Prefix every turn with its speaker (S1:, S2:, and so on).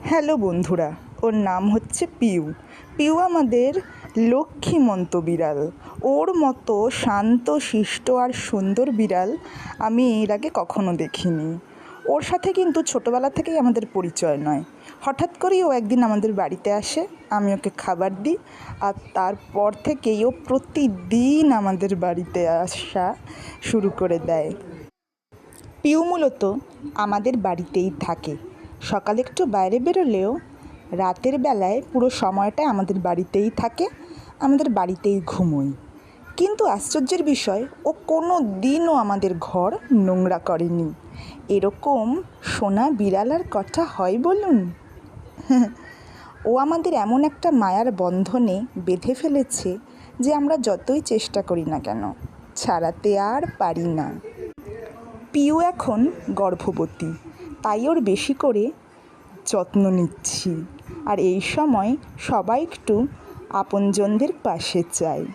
S1: Hello বন্ধুরা, ওর নাম হচ্ছে পিউ। পিউ আমাদের লক্ষ্মীমন্ত বিড়াল। ওর মতো শান্ত শিষ্ট আর সুন্দর বিড়াল আমি এর আগে কখনো দেখিনি। ওর সাথে কিন্তু ছোটোবেলা থেকেই আমাদের পরিচয় নয়। হঠাৎ করেই ও একদিন আমাদের বাড়িতে আসে, আমি ওকে খাবার দিই, আর তারপর থেকেই ও প্রতিদিন আমাদের বাড়িতে আসা শুরু করে দেয়। পিউ মূলত আমাদের বাড়িতেই থাকে। সকালে একটু বাইরে বেরোলেও রাতের বেলায় পুরো সময়টা আমাদের বাড়িতেই থাকে, আমাদের বাড়িতেই ঘুমোয়। কিন্তু আশ্চর্যের বিষয়, ও কোনো দিনও আমাদের ঘর নোংরা করেনি। এরকম সোনা বিড়াল আর কটা হয় বলুন? ও আমাদের এমন একটা মায়ার বন্ধনে বেঁধে ফেলেছে যে আমরা যতই চেষ্টা করি না কেন ছাড়াতে আর পারি না। পিউ এখন গর্ভবতী, তাই ওর বেশি করে যত্ন নিচ্ছি। আর এই সময় সবাই একটু আপনজনদের পাশে চায়।